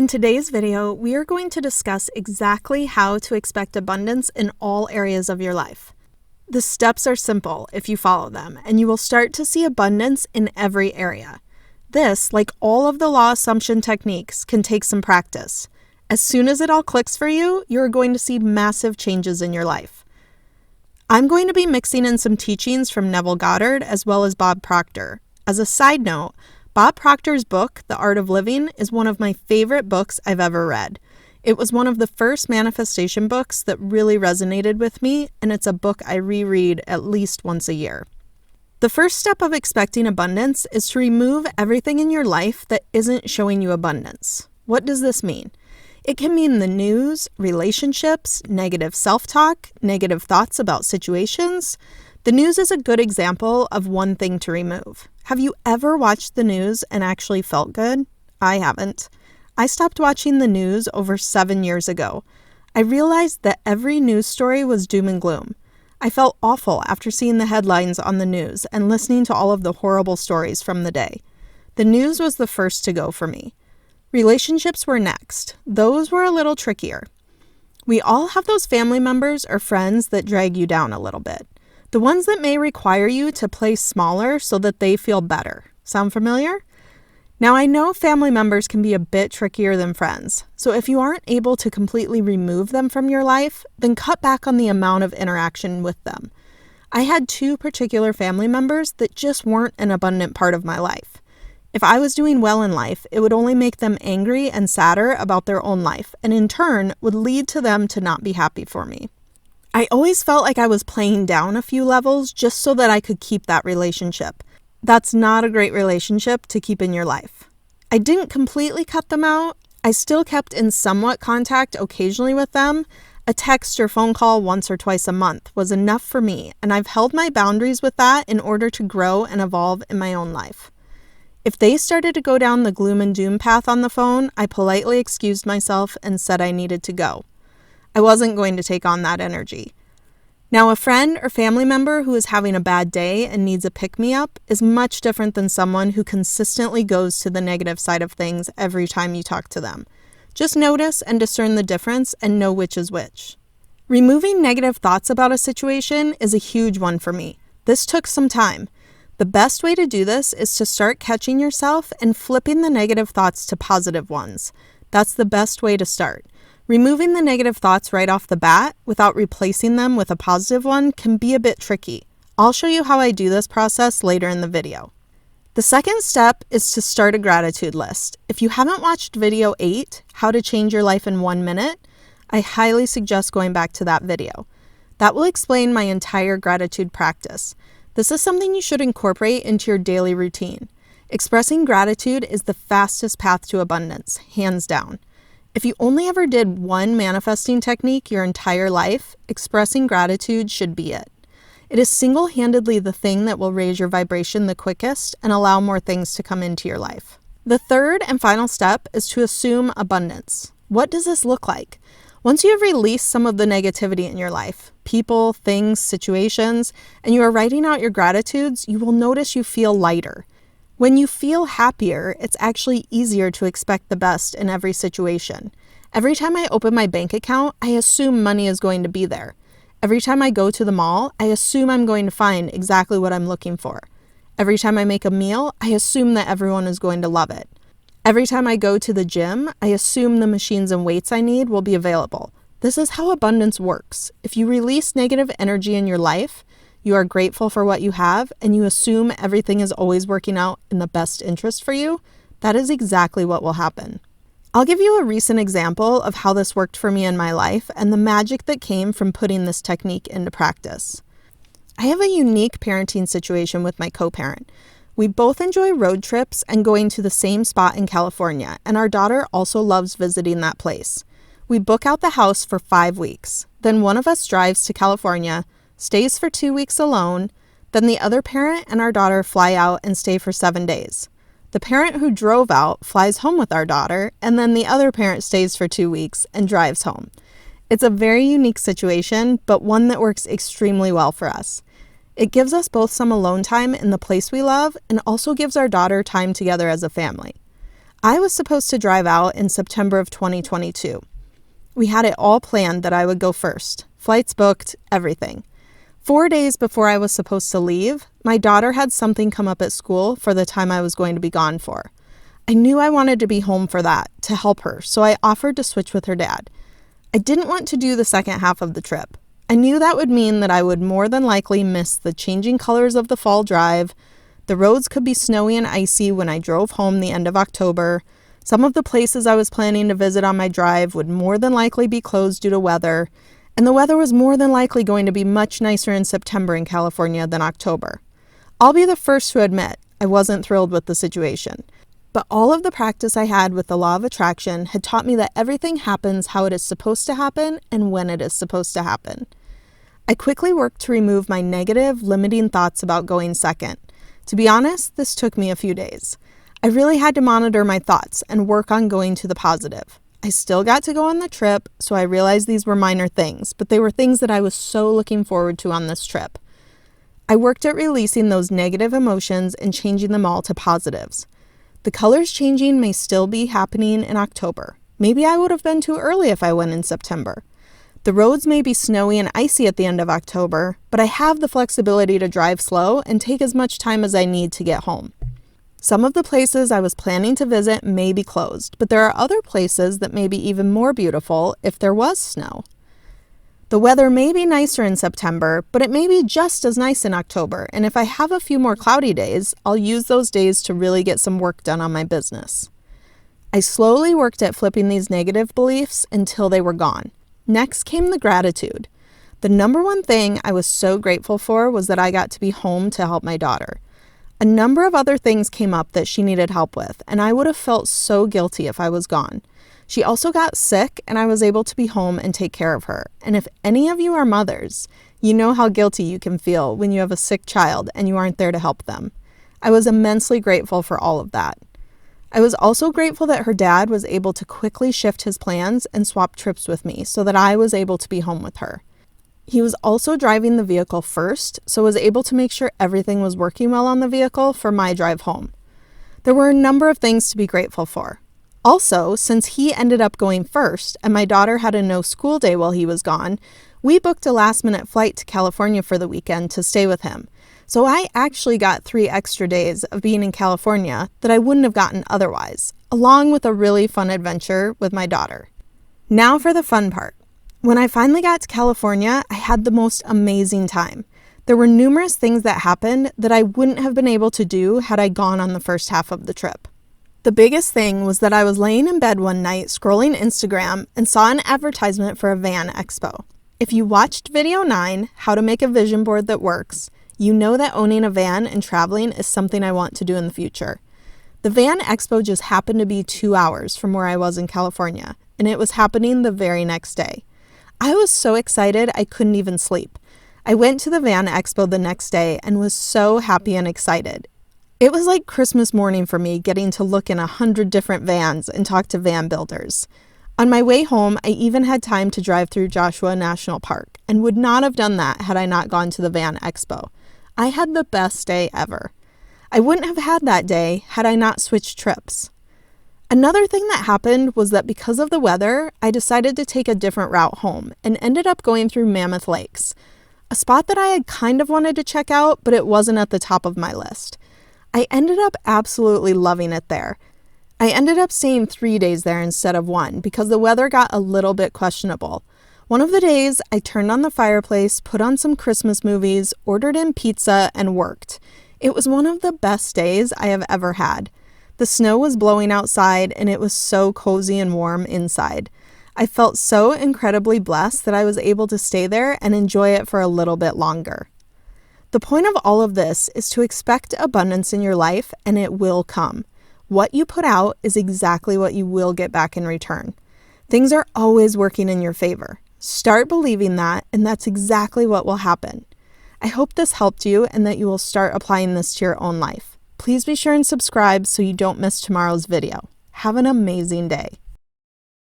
In today's video, we are going to discuss exactly how to expect abundance in all areas of your life. The steps are simple if you follow them, and you will start to see abundance in every area. This, like all of the law assumption techniques, can take some practice. As soon as it all clicks for you, you're going to see massive changes in your life. I'm going to be mixing in some teachings from Neville Goddard as well as Bob Proctor. As a side note, Bob Proctor's book, The Art of Living, is one of my favorite books I've ever read. It was one of the first manifestation books that really resonated with me, and it's a book I reread at least once a year. The first step of expecting abundance is to remove everything in your life that isn't showing you abundance. What does this mean? It can mean the news, relationships, negative self-talk, negative thoughts about situations. The news is a good example of one thing to remove. Have you ever watched the news and actually felt good? I haven't. I stopped watching the news over 7 years ago. I realized that every news story was doom and gloom. I felt awful after seeing the headlines on the news and listening to all of the horrible stories from the day. The news was the first to go for me. Relationships were next. Those were a little trickier. We all have those family members or friends that drag you down a little bit. The ones that may require you to play smaller so that they feel better. Sound familiar? Now, I know family members can be a bit trickier than friends, so if you aren't able to completely remove them from your life, then cut back on the amount of interaction with them. I had 2 particular family members that just weren't an abundant part of my life. If I was doing well in life, it would only make them angry and sadder about their own life, and in turn would lead to them to not be happy for me. I always felt like I was playing down a few levels just so that I could keep that relationship. That's not a great relationship to keep in your life. I didn't completely cut them out. I still kept in somewhat contact occasionally with them. A text or phone call once or twice a month was enough for me, and I've held my boundaries with that in order to grow and evolve in my own life. If they started to go down the gloom and doom path on the phone, I politely excused myself and said I needed to go. I wasn't going to take on that energy. Now, a friend or family member who is having a bad day and needs a pick-me-up is much different than someone who consistently goes to the negative side of things every time you talk to them. Just notice and discern the difference and know which is which. Removing negative thoughts about a situation is a huge one for me. This took some time. The best way to do this is to start catching yourself and flipping the negative thoughts to positive ones. That's the best way to start. Removing the negative thoughts right off the bat without replacing them with a positive one can be a bit tricky. I'll show you how I do this process later in the video. The second step is to start a gratitude list. If you haven't watched video 8, How to Change Your Life in 1 Minute, I highly suggest going back to that video. That will explain my entire gratitude practice. This is something you should incorporate into your daily routine. Expressing gratitude is the fastest path to abundance, hands down. If you only ever did one manifesting technique your entire life, expressing gratitude should be it. It is single-handedly the thing that will raise your vibration the quickest and allow more things to come into your life. The third and final step is to assume abundance. What does this look like? Once you have released some of the negativity in your life, people, things, situations, and you are writing out your gratitudes, you will notice you feel lighter. When you feel happier, it's actually easier to expect the best in every situation. Every time I open my bank account, I assume money is going to be there. Every time I go to the mall, I assume I'm going to find exactly what I'm looking for. Every time I make a meal, I assume that everyone is going to love it. Every time I go to the gym, I assume the machines and weights I need will be available. This is how abundance works. If you release negative energy in your life, you are grateful for what you have, and you assume everything is always working out in the best interest for you, that is exactly what will happen. I'll give you a recent example of how this worked for me in my life and the magic that came from putting this technique into practice. I have a unique parenting situation with my co-parent. We both enjoy road trips and going to the same spot in California, and our daughter also loves visiting that place. We book out the house for 5 weeks. Then one of us drives to California, stays for 2 weeks alone, then the other parent and our daughter fly out and stay for 7 days. The parent who drove out flies home with our daughter, and then the other parent stays for 2 weeks and drives home. It's a very unique situation, but one that works extremely well for us. It gives us both some alone time in the place we love and also gives our daughter time together as a family. I was supposed to drive out in September of 2022. We had it all planned that I would go first. Flights booked, everything. 4 days before I was supposed to leave, my daughter had something come up at school for the time I was going to be gone for. I knew I wanted to be home for that, to help her, so I offered to switch with her dad. I didn't want to do the second half of the trip. I knew that would mean that I would more than likely miss the changing colors of the fall drive. The roads could be snowy and icy when I drove home the end of October. Some of the places I was planning to visit on my drive would more than likely be closed due to weather, and the weather was more than likely going to be much nicer in September in California than October. I'll be the first to admit I wasn't thrilled with the situation, but all of the practice I had with the law of attraction had taught me that everything happens how it is supposed to happen and when it is supposed to happen. I quickly worked to remove my negative, limiting thoughts about going second. To be honest, this took me a few days. I really had to monitor my thoughts and work on going to the positive. I still got to go on the trip, so I realized these were minor things, but they were things that I was so looking forward to on this trip. I worked at releasing those negative emotions and changing them all to positives. The colors changing may still be happening in October. Maybe I would have been too early if I went in September. The roads may be snowy and icy at the end of October, but I have the flexibility to drive slow and take as much time as I need to get home. Some of the places I was planning to visit may be closed, but there are other places that may be even more beautiful if there was snow. The weather may be nicer in September, but it may be just as nice in October, and if I have a few more cloudy days, I'll use those days to really get some work done on my business. I slowly worked at flipping these negative beliefs until they were gone. Next came the gratitude. The number one thing I was so grateful for was that I got to be home to help my daughter. A number of other things came up that she needed help with, and I would have felt so guilty if I was gone. She also got sick, and I was able to be home and take care of her. And if any of you are mothers, you know how guilty you can feel when you have a sick child and you aren't there to help them. I was immensely grateful for all of that. I was also grateful that her dad was able to quickly shift his plans and swap trips with me so that I was able to be home with her. He was also driving the vehicle first, so was able to make sure everything was working well on the vehicle for my drive home. There were a number of things to be grateful for. Also, since he ended up going first and my daughter had a no school day while he was gone, we booked a last-minute flight to California for the weekend to stay with him. So I actually got 3 extra days of being in California that I wouldn't have gotten otherwise, along with a really fun adventure with my daughter. Now for the fun part. When I finally got to California, I had the most amazing time. There were numerous things that happened that I wouldn't have been able to do had I gone on the first half of the trip. The biggest thing was that I was laying in bed one night scrolling Instagram and saw an advertisement for a van expo. If you watched video 9, How to Make a Vision Board That Works, you know that owning a van and traveling is something I want to do in the future. The van expo just happened to be 2 hours from where I was in California, and it was happening the very next day. I was so excited I couldn't even sleep. I went to the van expo the next day and was so happy and excited. It was like Christmas morning for me, getting to look in 100 different vans and talk to van builders. On my way home, I even had time to drive through Joshua National Park and would not have done that had I not gone to the van expo. I had the best day ever. I wouldn't have had that day had I not switched trips. Another thing that happened was that because of the weather, I decided to take a different route home and ended up going through Mammoth Lakes, a spot that I had kind of wanted to check out, but it wasn't at the top of my list. I ended up absolutely loving it there. I ended up staying 3 days there instead of 1 because the weather got a little bit questionable. One of the days, I turned on the fireplace, put on some Christmas movies, ordered in pizza, and worked. It was one of the best days I have ever had. The snow was blowing outside, and it was so cozy and warm inside. I felt so incredibly blessed that I was able to stay there and enjoy it for a little bit longer. The point of all of this is to expect abundance in your life, and it will come. What you put out is exactly what you will get back in return. Things are always working in your favor. Start believing that, and that's exactly what will happen. I hope this helped you and that you will start applying this to your own life. Please be sure and subscribe so you don't miss tomorrow's video. Have an amazing day.